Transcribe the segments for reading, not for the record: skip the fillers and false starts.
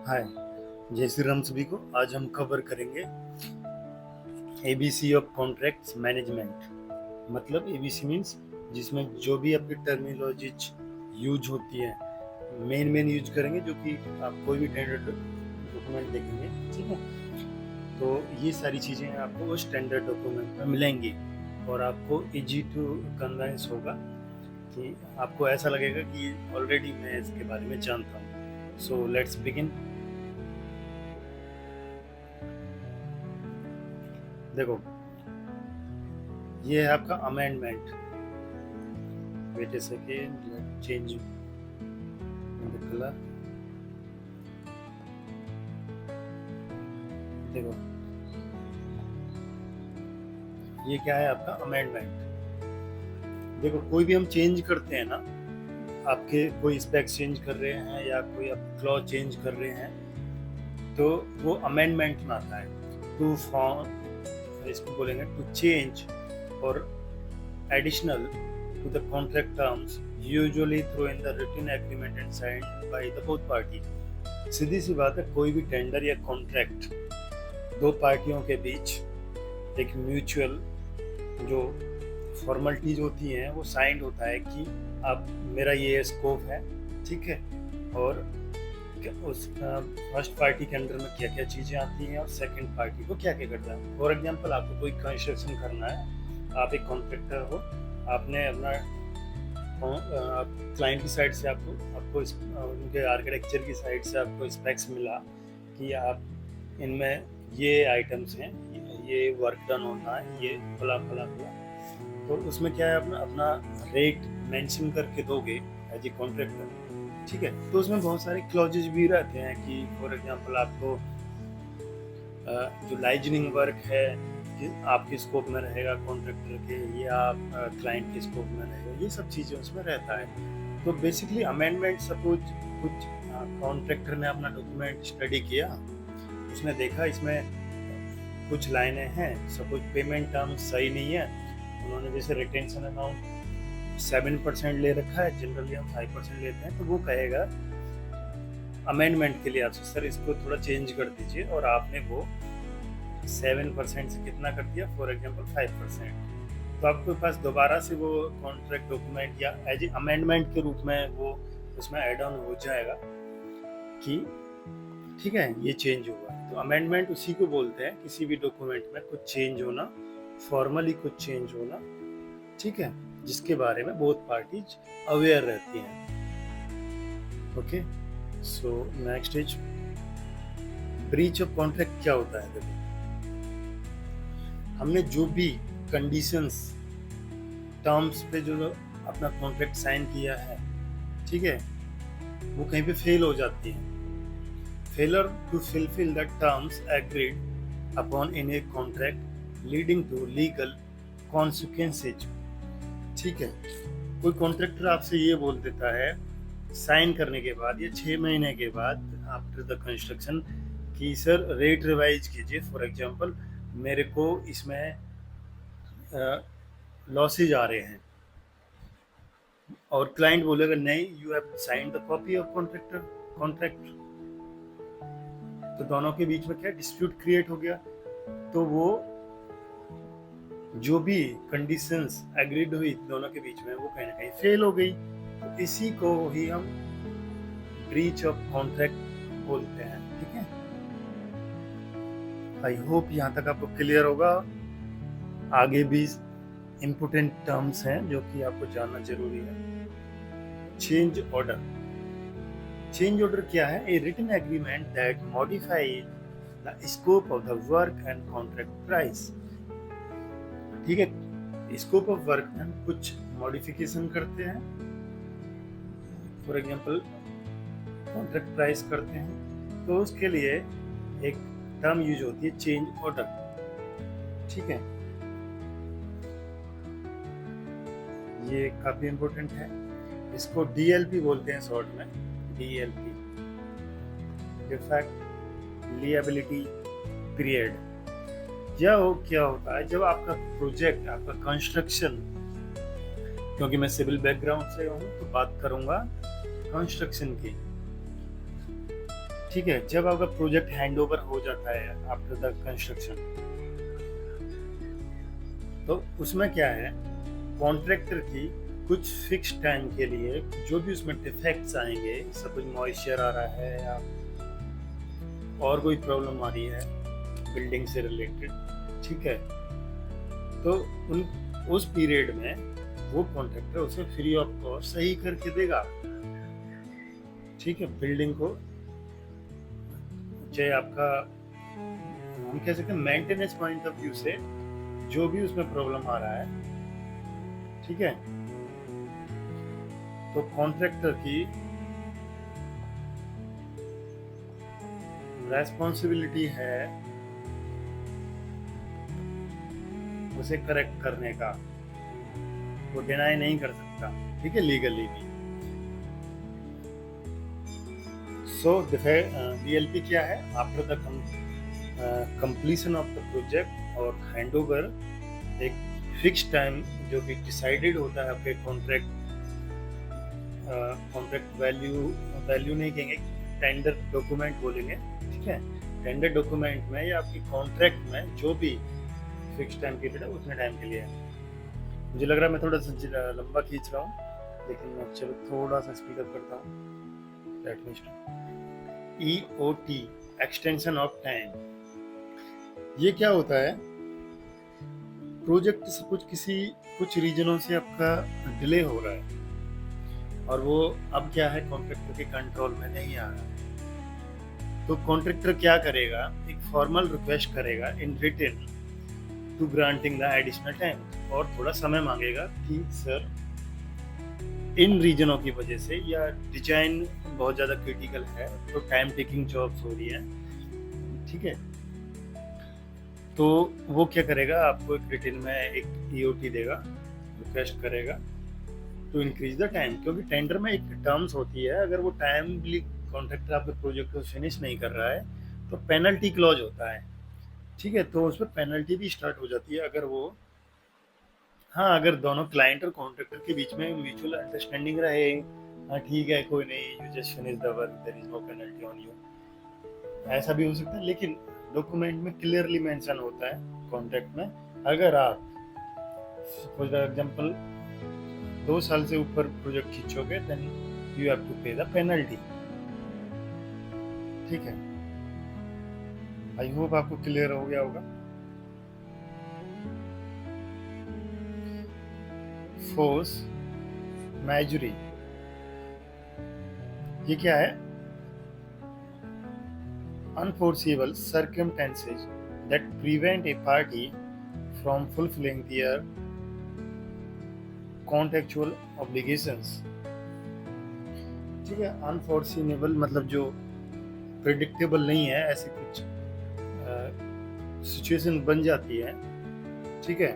हाय, जय श्री राम सभी को। आज हम कवर करेंगे एबीसी ऑफ कॉन्ट्रैक्ट्स मैनेजमेंट। मतलब एबीसी मीन्स जिसमें जो भी आपकी टर्मिनोलॉजीज यूज होती है, मेन यूज करेंगे, जो कि आप कोई भी टेंडर डॉक्यूमेंट देखेंगे, ठीक है, तो ये सारी चीज़ें आपको वो स्टैंडर्ड डॉक्यूमेंट में मिलेंगी और आपको इजी टू कन्वेंस होगा कि आपको ऐसा लगेगा कि ऑलरेडी मैं इसके बारे में जानता हूँ। So let's begin. देखो, ये है आपका amendment. Wait a second, let change the colour. देखो, ये क्या है आपका अमेंडमेंट। देखो, कोई भी हम चेंज करते हैं ना, आपके कोई स्पेक्स चेंज कर रहे हैं या कोई आप क्लॉज चेंज कर रहे हैं, तो वो अमेंडमेंट में आता है। टू फॉर्म, इसको बोलेंगे to change or additional to the contract terms usually through in the written agreement and signed by the both party. सीधी सी बात है, कोई भी टेंडर या कॉन्ट्रैक्ट दो पार्टियों के बीच एक म्यूचुअल जो फॉर्मेलिटीज होती हैं वो साइंड होता है कि आप मेरा ये स्कोप है, ठीक है, और उस फर्स्ट पार्टी के अंडर में क्या क्या चीज़ें आती हैं और सेकंड पार्टी को क्या क्या करना है। फॉर एग्जांपल, आपको कोई कंस्ट्रक्शन करना है, आप एक कॉन्ट्रैक्टर हो, आपने अपना क्लाइंट की साइड से आपको उनके आर्किटेक्चर की साइड से आपको स्पेक्स मिला कि आप इनमें ये आइटम्स हैं, ये वर्क डन होना है, ये फला फला फला, तो उसमें क्या है, अपना अपना रेट मेंशन करके दोगे एज ए कॉन्ट्रैक्टर, ठीक है। तो उसमें बहुत सारे क्लॉजेज भी रहते हैं कि फॉर एग्जांपल आपको जो लाइजनिंग वर्क है कि आपके स्कोप में रहेगा कॉन्ट्रैक्टर के, या क्लाइंट के स्कोप में रहेगा, ये सब चीज़ें उसमें रहता है। तो बेसिकली अमेंडमेंट, सपोज कुछ कॉन्ट्रैक्टर ने अपना डॉक्यूमेंट स्टडी किया, उसने देखा इसमें कुछ लाइनें हैं, सपोज पेमेंट टर्म्स सही नहीं है, उन्होंने जैसे रिटेंशन अमाउंट 7% ले रखा है, जनरली हम 5% लेते हैं, तो वो कहेगा अमेंडमेंट के लिए आपसे, सर इसको थोड़ा चेंज कर दीजिए, और आपने वो 7% से कितना कर दिया, फॉर एग्जांपल 5%, तो आपके पास दोबारा से वो कॉन्ट्रैक्ट डॉक्यूमेंट या एज ए अमेंडमेंट के रूप में वो उसमें ऐड ऑन हो जाएगा कि ठीक है ये चेंज होगा। तो अमेंडमेंट उसी को बोलते हैं, किसी भी डॉक्यूमेंट में कुछ चेंज होना, फॉर्मली कुछ चेंज होना, ठीक है, जिसके बारे में बोथ पार्टीज अवेयर रहती हैं। Okay, so next is breach of contract. क्या होता है? देखो, हमने जो भी कंडीशंस टर्म्स पे जो अपना कॉन्ट्रैक्ट साइन किया है, ठीक है, वो कहीं पे फेल हो जाती है। Failure to fulfil the terms agreed upon in a contract leading to legal consequences, ठीक है। कोई कॉन्ट्रैक्टर आपसे ये बोल देता है साइन करने के बाद या 6 महीने के बाद आफ्टर द कंस्ट्रक्शन कि सर रेट रिवाइज कीजिए, फॉर एग्जांपल मेरे को इसमें लॉसेज आ रहे हैं, और क्लाइंट बोलेगा नहीं, you have sign the copy of contract, तो दोनों के बीच में क्या डिस्प्यूट क्रिएट हो गया। तो वो जो भी कंडीशंस एग्रीड हुई दोनों के बीच में, वो कहीं ना कहीं फेल हो गई। तो इसी को ही हम ब्रीच ऑफ कॉन्ट्रैक्ट बोलते हैं, ठीक है। आई होप यहाँ तक आपको क्लियर होगा। आगे भी इम्पोर्टेंट टर्म्स हैं जो कि आपको जानना जरूरी है। Change order. चेंज ऑर्डर क्या है? A written agreement that modifies the scope of the work and contract price, ठीक है। स्कोप ऑफ वर्क में हम कुछ मॉडिफिकेशन करते हैं, फॉर एग्जांपल कॉन्ट्रैक्ट प्राइस करते हैं, तो उसके लिए एक टर्म यूज होती है चेंज ऑर्डर, ठीक है। ये काफी इंपॉर्टेंट है, इसको डीएलपी बोलते हैं शॉर्ट में, डीएलपी, डिफेक्ट लिएबिलिटी पीरियड। क्या होता है जब आपका प्रोजेक्ट, आपका कंस्ट्रक्शन, क्योंकि मैं सिविल बैकग्राउंड से हूँ तो बात करूंगा कंस्ट्रक्शन की, ठीक है, जब आपका प्रोजेक्ट हैंडओवर हो जाता है आफ्टर द कंस्ट्रक्शन, तो उसमें क्या है, कॉन्ट्रैक्टर की कुछ फिक्स टाइम के लिए जो भी उसमें डिफेक्ट्स आएंगे, सपोज मॉइस्चर आ रहा है या और कोई प्रॉब्लम आ रही है बिल्डिंग से रिलेटेड, ठीक है, तो उस पीरियड में वो कॉन्ट्रैक्टर उसे फ्री ऑफ कॉस्ट सही करके देगा। ठीक है, बिल्डिंग को चाहे आपका, हम कह सकते हैं मेंटेनेंस पॉइंट ऑफ व्यू से जो भी उसमें प्रॉब्लम आ रहा है, ठीक है, तो कॉन्ट्रैक्टर की रेस्पॉन्सिबिलिटी है उसे करेक्ट करने का, वो डिनाई नहीं कर सकता, ठीक है, लीगली भी। सो DLP क्या है, after the completion of the project और हैंडओवर, एक फिक्स टाइम जो कि डिसाइडेड होता है आपके कॉन्ट्रैक्ट वैल्यू नहीं कहेंगे, टेंडर डॉक्यूमेंट बोलेंगे, ठीक है, टेंडर डॉक्यूमेंट में या आपकी कॉन्ट्रैक्ट में जो भी फिक्स टाइम पीरियड है उतने टाइम के लिए है। मुझे लग रहा है मैं थोड़ा सा लंबा खींच रहा हूँ, लेकिन मैं चलो थोड़ा सा स्पीड अप करता हूँ। EOT, एक्सटेंशन ऑफ टाइम, ये क्या होता है, प्रोजेक्ट से कुछ रीजनों से आपका डिले हो रहा है और वो अब क्या है कॉन्ट्रैक्टर के कंट्रोल में नहीं आ रहा है, तो कॉन्ट्रैक्टर क्या करेगा, एक फॉर्मल रिक्वेस्ट करेगा in written to granting the additional time, और थोड़ा समय मांगेगा कि सर इन रीजनों की वजह से या डिजाइन बहुत ज़्यादा क्रिटिकल है तो टाइम टेकिंग जॉब्स हो रही है, ठीक है, तो वो क्या करेगा, आपको एक रिटन में एक EOT देगा, रिक्वेस्ट करेगा टू इंक्रीज द टाइम, क्योंकि टेंडर में एक टर्म्स होती है, अगर वो टाइमली कॉन्ट्रैक्टर आपके प्रोजेक्ट को फिनिश नहीं कर रहा है तो पेनल्टी क्लॉज होता है, ठीक है, तो उस पर पेनल्टी भी स्टार्ट हो जाती है अगर वो, हाँ, अगर दोनों क्लाइंट और कॉन्ट्रैक्टर के बीच में म्यूचुअल अंडरस्टैंडिंग रहे, हाँ ठीक है कोई नहीं, you just finish the work, there is no penalty on you, ऐसा भी हो सकता है, लेकिन डॉक्यूमेंट में क्लियरली मेंशन होता है कॉन्ट्रैक्ट में, अगर आप फॉर एग्जांपल 2 साल से ऊपर प्रोजेक्ट खींचोगे then you have to pay the penalty, ठीक है। आई होप आपको क्लियर हो गया होगा। फोर्स मैजरी, ये क्या है, unforeseeable circumstances that prevent a party from fulfilling their contractual obligations, ठीक है, unforeseeable मतलब जो प्रेडिक्टेबल नहीं है, ऐसी कुछ सिचुएशन बन जाती है, ठीक है,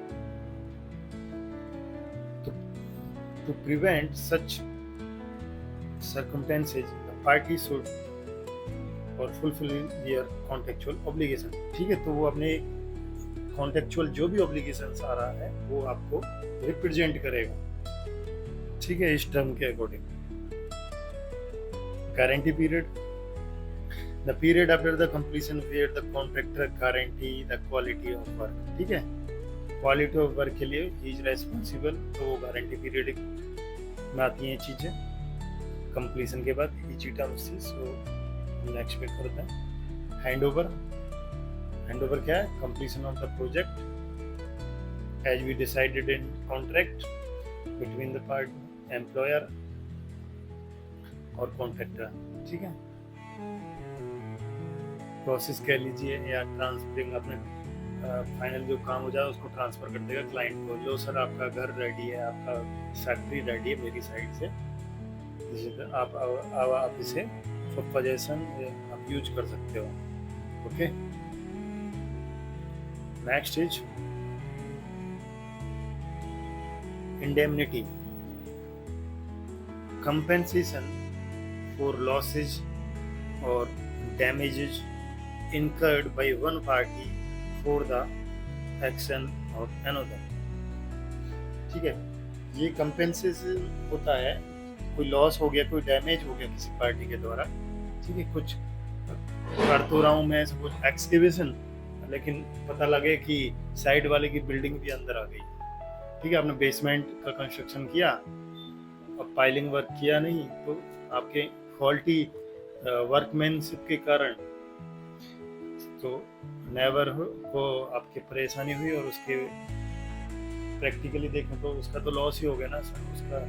to prevent such circumstances the party should or fulfill their contractual obligation, ठीक है, तो वो अपने कॉन्ट्रेक्चुअल जो भी ऑब्लिगेशंस आ रहा है वो आपको रिप्रेजेंट करेगा, ठीक है, इस टर्म के according. Guarantee period, the period after the completion where the contractor guarantee the quality of work, ठीक है, क्वालिटी ऑफ वर्क के लिए ही इज रेस्पॉन्सिबल, तो वो गारंटी पीरियड में आती हैं चीज़ें कंप्लीशन के बाद इची टर्म्स से। सो नेक्स्ट पे करते हैं हैंडओवर। हैंडओवर क्या है, completion of the project as we decided in contract between the party employer और कॉन्ट्रैक्टर, ठीक है, प्रोसेस कह लीजिए या ट्रांसफरिंग, अपने फाइनल जो काम हो जाए उसको ट्रांसफ़र कर देगा क्लाइंट को, लो सर आपका घर रेडी है, आपका फैक्ट्री रेडी है मेरी साइड से, आप इसे फॉर पोजेशन आप यूज कर सकते हो, okay. Next is indemnity, compensation for losses और damages incurred by one party for the action of another, ठीक है, ये कंपेंसेशन होता है, कोई लॉस हो गया, कोई डैमेज हो गया किसी पार्टी के द्वारा, ठीक है, कुछ कर तो रहा हूँ मैं सपोज एक्सकेवेशन, लेकिन पता लगे कि साइड वाले की बिल्डिंग भी अंदर आ गई। ठीक है, आपने बेसमेंट का कंस्ट्रक्शन किया, अब पाइलिंग वर्क किया नहीं, तो आपके फॉल्टी वर्कमैनशिप के कारण तो नेवर को आपकी परेशानी हुई, और उसके प्रैक्टिकली देखें तो उसका तो लॉस ही हो गया ना सर। उसका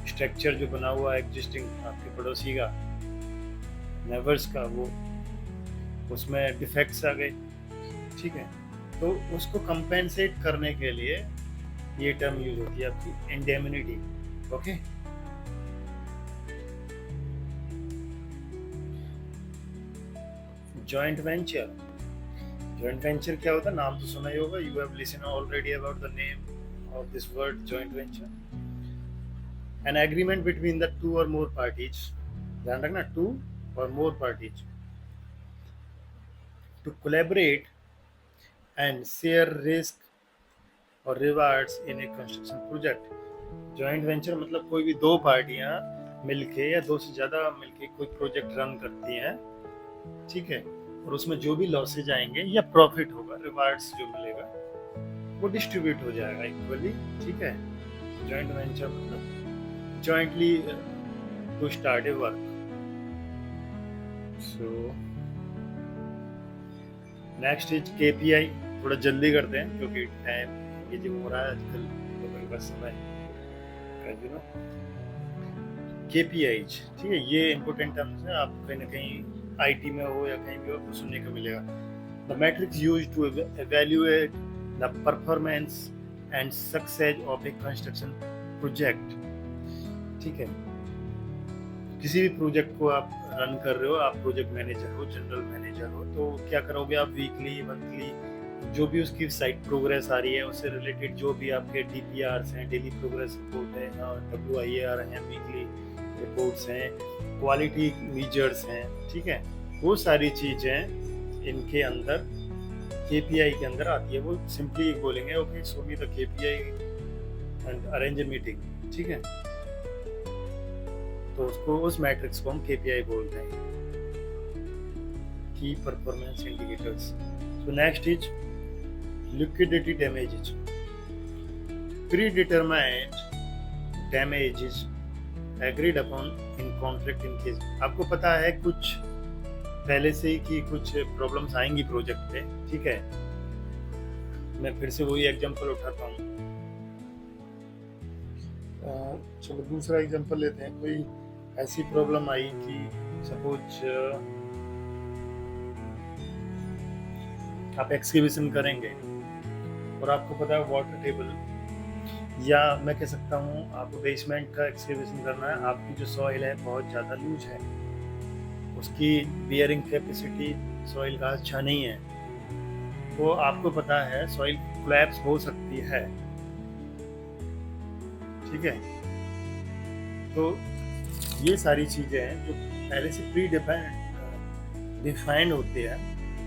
स्ट्रक्चर जो बना हुआ है एग्जिस्टिंग आपके पड़ोसी का, नेवर्स का, वो उसमें डिफेक्ट्स आ गए। ठीक है, तो उसको कंपेंसेट करने के लिए ये टर्म यूज होती है आपकी indemnity. Okay, joint venture. Joint venture क्या होता है, नाम तो सुना ही होगा, you have listen already about the name of this word joint venture. An agreement between the two or more parties, ध्यान रखना, two or more parties to collaborate and share risk or rewards in a construction project. Joint venture मतलब कोई भी दो पार्टियां मिलके या दो से ज्यादा मिलके कोई प्रोजेक्ट रन करती हैं। ठीक है, और उसमें जो भी लॉसेज आएंगे या प्रॉफिट होगा, रिवार्ड्स जो मिलेगा, वो डिस्ट्रीब्यूट हो जाएगा इक्वली। ठीक है, जॉइंट वेंचर मतलब jointly to start a work. So next is KPI. थोड़ा जल्दी करते हैं क्योंकि टाइम ये जो हो रहा है आजकल, तो मेरे पास समय यू नो केपीआईज। ठीक है, ये इंपॉर्टेंट टर्म्स है, आप कहीं ना कहीं आईटी में हो या कहीं भी हो तो सुनने को मिलेगा। The matrix used to evaluate the performance and success of a construction project. ठीक है, किसी भी प्रोजेक्ट को आप रन कर रहे हो, आप प्रोजेक्ट मैनेजर हो, जनरल मैनेजर हो, तो क्या करोगे आप, वीकली मंथली जो भी उसकी साइट प्रोग्रेस आ रही है उससे रिलेटेड जो भी आपके डीपीआरस हैं, डेली प्रोग्रेस रिपोर्ट है, WIAR हैं, वीकली रिपोर्ट्स हैं, क्वालिटी मेजर्स हैं, ठीक है, वो सारी चीज़ें इनके अंदर KPI के अंदर आती है। वो सिंपली बोलेंगे okay show me the KPI and arrange a meeting. ठीक है, तो उसको, उस मैट्रिक्स को हम KPI बोलते हैं, की performance indicators. So next is liquidity damages. Predetermined damages agreed upon in contract in case. आपको पता है कुछ पहले से ही कि कुछ प्रॉब्लम्स आएंगी प्रोजेक्ट पे। ठीक है, मैं फिर से वही एग्जांपल उठाता हूँ। चलो दूसरा एग्जांपल लेते हैं। कोई ऐसी प्रॉब्लम आई कि सपोज आप एक्सकेवेशन करेंगे और आपको पता है वाटर टेबल, या मैं कह सकता हूँ आपको बेसमेंट का एक्सकेवेशन करना है, आपकी जो सॉइल है बहुत ज़्यादा लूज है, उसकी बियरिंग कैपेसिटी सॉइल का अच्छा नहीं है, तो आपको पता है सॉइल कोलैप्स हो सकती है। ठीक है, तो ये सारी चीज़ें हैं जो पहले से प्री डिफाइंड होती है,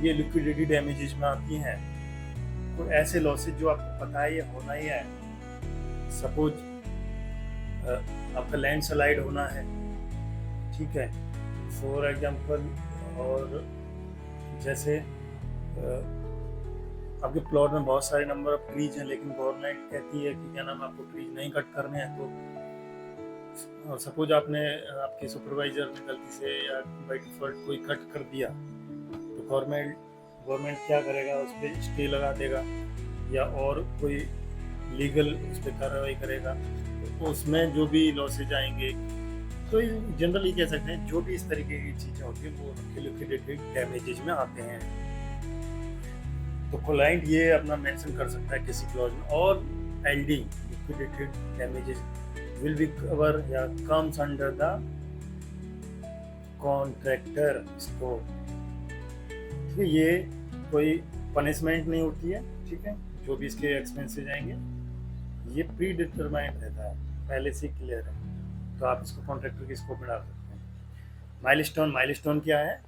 ये लिक्विडिटी डैमेजेस में आती हैं। तो ऐसे लॉसेज जो आपको पता है ये होना ही है, सपोज आपका लैंड स्लाइड होना है, ठीक है, फॉर एग्जांपल, और जैसे आपके प्लॉट में बहुत सारे नंबर ऑफ ट्रीज हैं, लेकिन गवर्नमेंट कहती है कि क्या नाम आपको ट्रीज नहीं कट करने हैं, तो और सपोज आपने, आपके सुपरवाइजर ने गलती से या बाय डिफॉल्ट कोई कट कर दिया, तो गवर्नमेंट क्या करेगा, उस पर स्टे लगा देगा या और कोई लीगल उस पर कार्रवाई करेगा। तो उसमें जो भी लॉसेज आएंगे, तो जनरली कह सकते हैं जो भी इस तरीके की चीज़ें होती हैं वो लिक्विडेटेड डैमेजेज में आते हैं। तो क्लाइंट ये अपना मेंशन कर सकता है किसी क्लॉज में, और LD liquidated damages will be cover या comes under the contractor scope। ठीक है, ये कोई पनिशमेंट नहीं होती है। ठीक है, जो भी इसके एक्सपेंसेस आएंगे ये प्री डिटरमाइंड रहता है, पहले से क्लियर है, तो आप इसको कॉन्ट्रैक्टर के स्कोप में डाल सकते हैं। माइलस्टोन क्या है,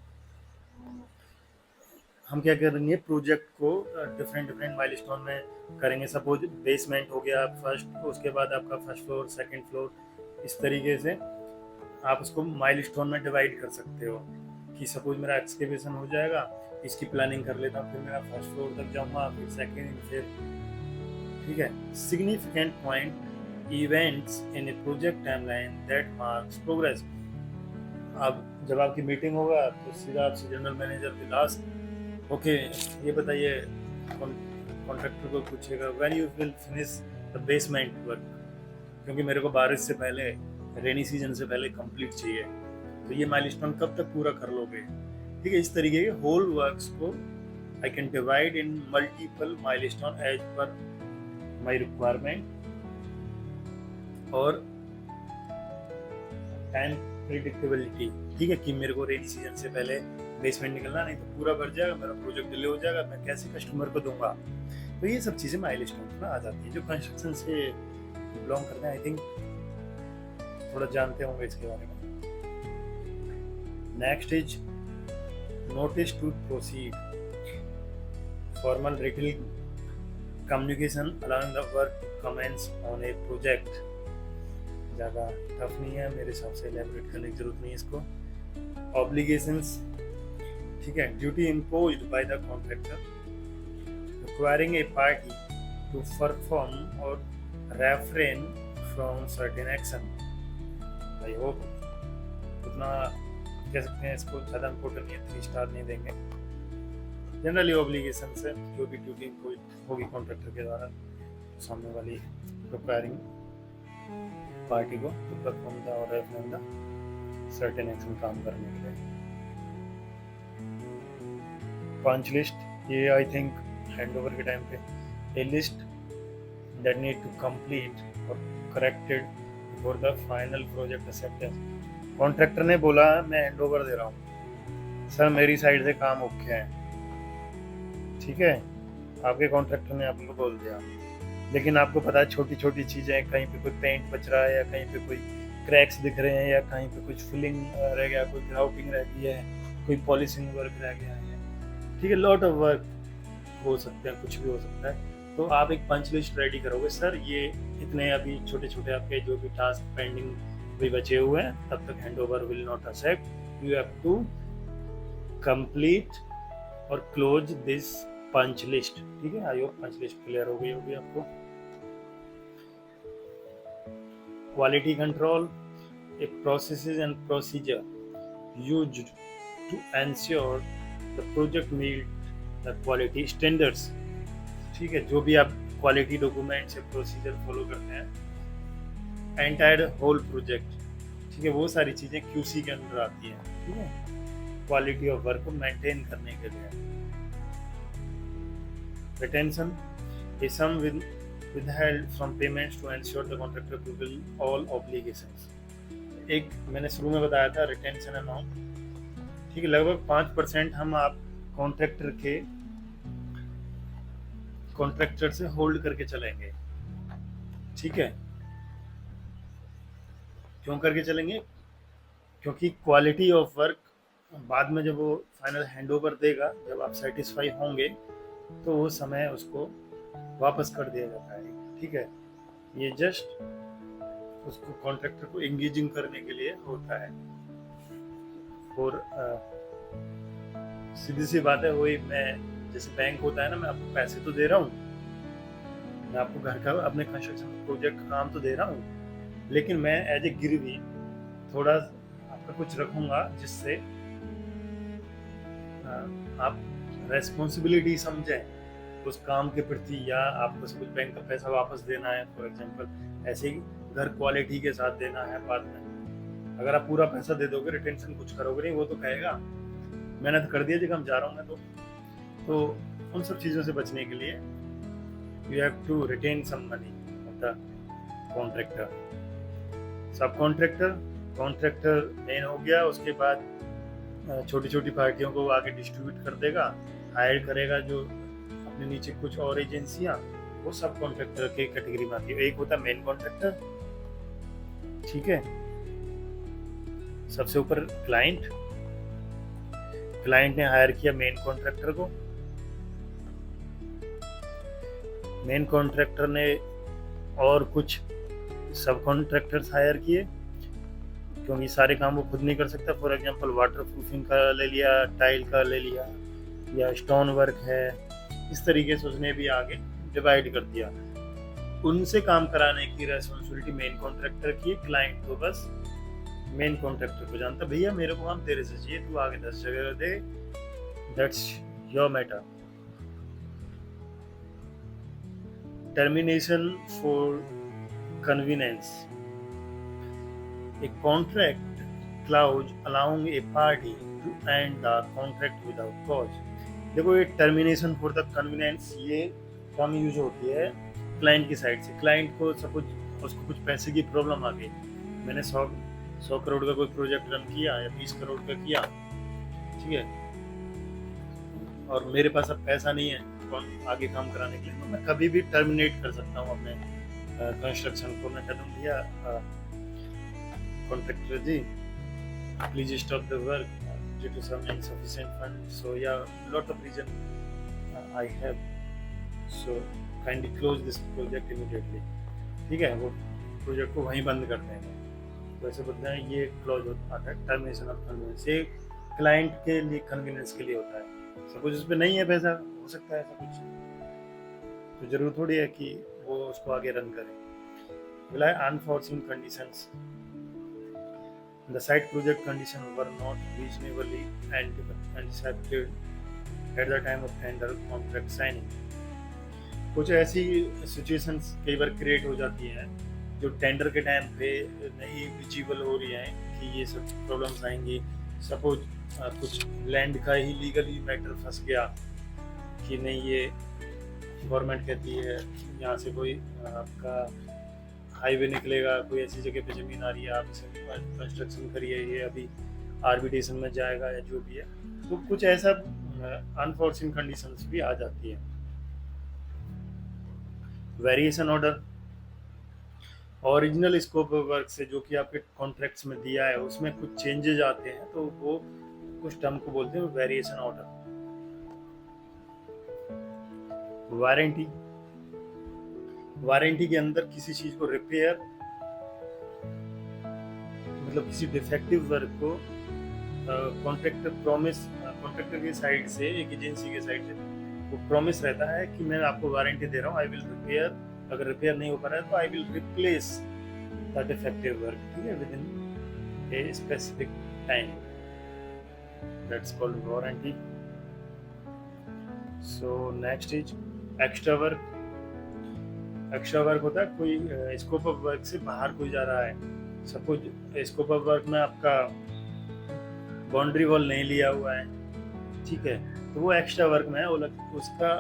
हम क्या करेंगे, प्रोजेक्ट को डिफरेंट माइलस्टोन में करेंगे। सपोज बेसमेंट हो गया फर्स्ट, उसके बाद आपका फर्स्ट फ्लोर, सेकंड फ्लोर, इस तरीके से आप उसको माइलस्टोन में डिवाइड कर सकते हो। कि सपोज मेरा एक्सकेवेशन हो जाएगा, इसकी प्लानिंग कर लेता हूँ, फिर मेरा फर्स्ट फ्लोर तक जाऊँगा, फिर सेकेंड, फिर ठीक है। Significant point events in A project timeline that marks progress. अब जब आपकी मीटिंग होगा तो सीधा आपसे general manager will ask, okay ये बताइए, कॉन्ट्रैक्टर को पूछेगा when you will finish the basement work, क्योंकि मेरे को बारिश से पहले, रेनी सीजन से पहले कंप्लीट चाहिए, तो ये माइलस्टोन कब तक पूरा कर लोगे। ठीक है, इस तरीके के होल वर्क्स को I can divide in multiple milestone as per my requirement और टाइम प्रिडिक्टेबिलिटी। ठीक है, कि मेरे को रेनी सीजन से पहले बेसमेंट निकलना, नहीं तो पूरा भर जाएगा, मेरा प्रोजेक्ट डिले हो जाएगा, मैं कैसे कस्टमर को दूंगा। तो ये सब चीज़ें माइलस्टोन में आ जाती है जो कंस्ट्रक्शन से बिलोंग करते हैं। आई थिंक थोड़ा जानते होंगे इसके बारे में। Next is notice to proceed, formal written communication allowing the work to commence on a project. ज़्यादा टफ नहीं है, मेरे हिसाब से एलैबोरेट करने की जरूरत नहीं है इसको। ऑब्लिगेशंस, ठीक है, duty imposed by the contractor requiring a party to perform or refrain from certain action. I hope उतना कह सकते हैं, इसको ज़्यादा इम्पोर्टेंट नहीं है, 3 स्टार नहीं देंगे। जनरली ऑब्लिगेशन से जो भी ड्यूटी इम्पोज होगी कॉन्ट्रैक्टर के द्वारा सामने वाली रिक्वायरिंग पार्टी को टू परफॉर्म द और रेफ्रेन द सर्टेन एक्शन, काम करने के लिए। पंच लिस्ट, ये आई थिंक हैंडओवर के टाइम पे ए list that need to complete or corrected before the final project acceptance। Contractor ने बोला मैं हैंडओवर दे रहा हूँ, सर मेरी साइड से काम ओके है, ठीक है, आपके कॉन्ट्रैक्टर ने आपको बोल दिया, लेकिन आपको पता है छोटी छोटी चीज़ें, कहीं पे कोई पेंट बच रहा है या कहीं पे कोई क्रैक्स दिख रहे हैं या कहीं पे कुछ फिलिंग रह गया, कोई ग्राउटिंग रह गई है, कोई पॉलिशिंग वर्क रह गया है, ठीक है, लॉट ऑफ वर्क हो सकते हैं, कुछ भी हो सकता है। तो आप एक पंच लिस्ट रेडी करोगे, सर ये इतने अभी छोटे छोटे आपके जो भी टास्क पेंडिंग भी बचे हुए हैं, तब तक handover will not accept, you have to complete और क्लोज दिस पंच लिस्ट। ठीक है, I hope punch list clear हो गई होगी आपको। Quality control, a processes and procedure used to ensure the project meet the quality standards. ठीक है, जो भी आप क्वालिटी डॉक्यूमेंट्स या प्रोसीजर फॉलो करते हैं एंटायर होल प्रोजेक्ट, ठीक है, वो सारी चीज़ें QC के अंदर आती हैं। ठीक है, क्वालिटी ऑफ वर्क को मेंटेन करने के लिए। Retention, a sum withheld from payments to ensure the contractor fulfill all obligations। एक मैंने शुरू में बताया था रिटेंशन अमाउंट, ठीक है, लगभग 5% हम आप कॉन्ट्रैक्टर से होल्ड करके चलेंगे। ठीक है, क्यों करके चलेंगे? क्योंकि क्वालिटी ऑफ वर्क बाद में जब वो फाइनल हैंडओवर देगा, जब आप सेटिस्फाई होंगे तो वो समय उसको वापस कर दिया जाता है। ठीक है, ये जस्ट उसको कॉन्ट्रैक्टर को एंगेजिंग करने के लिए होता है। और सीधी सी बात है, वही मैं जैसे बैंक होता है ना, मैं आपको पैसे तो दे रहा हूँ, मैं आपको घर का अपने कंस्ट्रक्शन प्रोजेक्ट का काम तो दे रहा हूँ, लेकिन मैं एज ए गिरवी थोड़ा आपका कुछ रखूँगा जिससे आप रेस्पॉन्सिबिलिटी समझें उस काम के प्रति, या आपको कुछ बैंक का पैसा वापस देना है फॉर एग्जांपल, ऐसे ही घर क्वालिटी के साथ देना है बाद में। अगर आप पूरा पैसा दे दोगे, रिटेंशन कुछ करोगे नहीं, वो तो कहेगा मेहनत कर दिया जब हम जा रहा हूँ मैं तो उन सब चीज़ों से बचने के लिए you have to retain some money of the contractor. Sub contractor main हो गया, उसके बाद छोटी छोटी पार्टियों को आगे डिस्ट्रीब्यूट कर देगा, हायर करेगा जो अपने नीचे कुछ और एजेंसियां, वो सब कॉन्ट्रैक्टर के कैटेगरी में आती है। एक होता है मेन कॉन्ट्रैक्टर, ठीक है, सबसे ऊपर क्लाइंट ने हायर किया मेन कॉन्ट्रैक्टर को, मेन कॉन्ट्रैक्टर ने और कुछ सब कॉन्ट्रैक्टर्स हायर किए, क्योंकि सारे काम वो खुद नहीं कर सकता। फॉर एग्जांपल वाटर प्रूफिंग का ले लिया, टाइल का ले लिया, या स्टोन वर्क है, इस तरीके से उसने भी आगे डिवाइड कर दिया। उनसे काम कराने की रेस्पॉन्सिबिलिटी मेन कॉन्ट्रैक्टर की है, क्लाइंट तो बस मेन कॉन्ट्रैक्टर को जानता, भैया मेरे को काम तेरे से चाहिए, तू आगे 10 जगह दे, that's your matter. Termination for convenience, a contract clause allowing a party to end the contract without cause। देखो ये टर्मिनेशन फॉर द कन्वीनियंस, ये कम यूज होती है क्लाइंट की साइड से। क्लाइंट को सपोज उसको कुछ पैसे की प्रॉब्लम आ गई, मैंने 100 करोड़ का कोई प्रोजेक्ट रन किया या 20 करोड़ का किया, ठीक है, और मेरे पास अब पैसा नहीं है आगे काम कराने के लिए, तो मैं कभी भी टर्मिनेट कर सकता हूँ अपने कंस्ट्रक्शन को। मैं कहता हूँ भैया contractor ji, please stop the work due to some insufficient fund, so या lot of reason I have, so kindly close this project immediately. ठीक है, वो प्रोजेक्ट को वहीं बंद कर देंगे। तो ऐसे बोलते हैं, ये क्लॉज आता है टर्मिनेशन ऑफ कन्वीनियंस। ये क्लाइंट के लिए कन्वीनियंस के लिए होता है। सपोज उस पर नहीं है पैसा, हो सकता है ऐसा कुछ, तो जरूर थोड़ी है कि वो उसको आगे रन करे। बोला है अनफॉर्सिंग conditions, the site project conditions were not reasonably anticipated at the time of tender contract signing। कुछ ऐसी सिचुएशंस कई बार क्रिएट हो जाती हैं जो टेंडर के टाइम पे नहीं विजिबल हो रही हैं कि ये सब प्रॉब्लम्स आएंगी। सपोज कुछ लैंड का ही लीगली मैटर फंस गया कि नहीं, ये गवर्नमेंट कहती है यहाँ से कोई आपका हाईवे निकलेगा, कोई ऐसी जगह पे ज़मीन आ रही है, आप इसे कंस्ट्रक्शन करिए, ये अभी आर्बिट्रेशन में जाएगा या जो भी है। तो कुछ ऐसा अनफॉर्सिन कंडीशंस भी आ जाती है। Variation order, original scope of work से जो कि आपके कॉन्ट्रैक्ट्स में दिया है उसमें कुछ चेंजेस आते हैं, तो वो कुछ टर्म को बोलते हैं वेरिएशन ऑर्डर। वारंटी, वारंटी के अंदर किसी चीज को रिपेयर, मतलब किसी डिफेक्टिव वर्क को कॉन्ट्रैक्टर की साइड से, एक एजेंसी के साइड से वो प्रॉमिस रहता है कि मैं आपको वारंटी दे रहा हूँ, आई विल रिपेयर, अगर रिपेयर नहीं हो पा रहा है तो I will replace the defective work, ठीक है, with in a specific time, that's called warranty. So next is extra work. Extra work होता है कोई स्कोप ऑफ वर्क से बाहर कोई जा रहा है। सपोज स्कोप ऑफ वर्क में आपका बाउंड्री वॉल नहीं लिया हुआ है, ठीक है, तो वो एक्स्ट्रा वर्क में है, उसका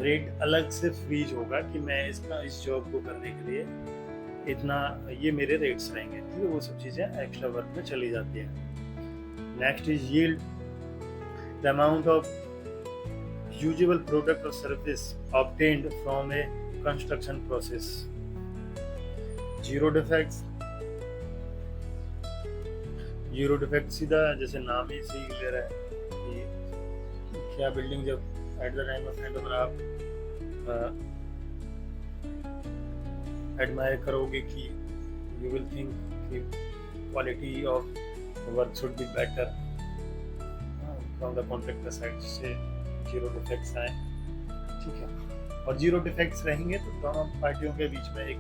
रेट अलग से फ्रीज होगा कि मैं इस जॉब को करने के लिए इतना, ये मेरे रेट्स रहेंगे, ठीक है। वो सब चीज़ें एक्स्ट्रा वर्क में चली जाती हैं। Next is yield, the amount of usable product or service obtained from a construction process. Zero defects, zero defect सीधा जैसे नाम ही से क्लियर है कि क्या बिल्डिंग जब at the time of handover आप एडमायर करोगे कि यू विल थिंक कि quality of work should be better from the contractor side से जीरो डिफेक्ट्स आए, ठीक है। और जीरो डिफेक्ट्स रहेंगे तो दोनों पार्टियों के बीच में एक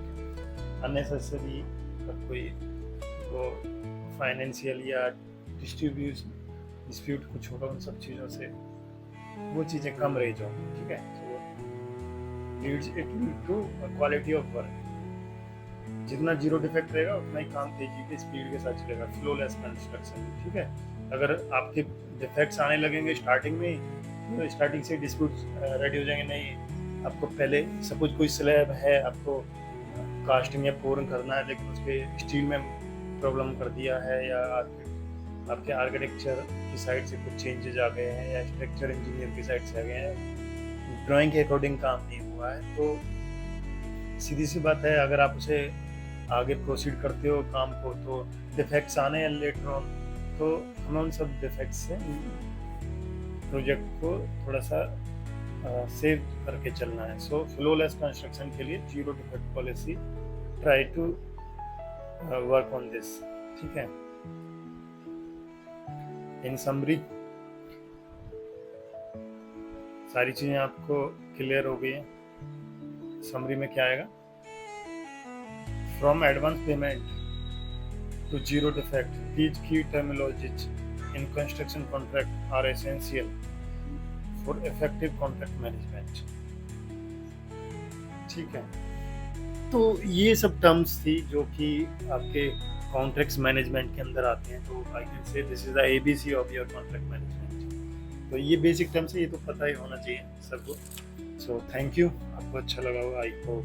अननेसेसरी कोई वो फाइनेंशियल या डिस्प्यूट कुछ होगा, उन सब चीज़ों से वो चीज़ें कम रह जाओ, ठीक है। तो leads it to quality of work. जितना जीरो डिफेक्ट रहेगा उतना ही काम तेजी के स्पीड के साथ चलेगा, फ्लोलेस कंस्ट्रक्शन, ठीक है। अगर आपके डिफेक्ट्स आने लगेंगे स्टार्टिंग में, तो स्टार्टिंग से डिस्प्यूट रेडी हो जाएंगे। नहीं, आपको पहले सपोज कोई स्लैब है, आपको कास्टिंग या पोरिंग करना है, लेकिन उस पर स्टील में प्रॉब्लम कर दिया है, या आपके आर्किटेक्चर की साइड से कुछ चेंजेस आ गए हैं, या स्ट्रक्चर इंजीनियर की साइड से आ गए हैं, ड्राइंग के अकॉर्डिंग काम नहीं हुआ है, तो सीधी सी बात है, अगर आप उसे आगे प्रोसीड करते हो काम को, तो डिफेक्ट्स आने हैं लेटर ऑन, तो हमें उन सब डिफेक्ट्स से प्रोजेक्ट को थोड़ा सा सेव करके चलना है। सो फ्लोलेस कंस्ट्रक्शन के लिए zero defect policy, try to work on this, ठीक है। इन समरी सारी चीज़ें आपको क्लियर हो गई हैं। समरी में क्या आएगा? From advance payment to zero defect. These key terminologies in construction contract are essential for effective contract management. ठीक है, तो ये सब टर्म्स थी जो कि आपके कॉन्ट्रैक्ट्स मैनेजमेंट के अंदर आते हैं। तो I can say this is the ABC of your contract management. तो ये बेसिक टर्म्स है, ये तो पता ही होना चाहिए सबको। सो थैंक यू, आपको अच्छा लगा होगा आई होप।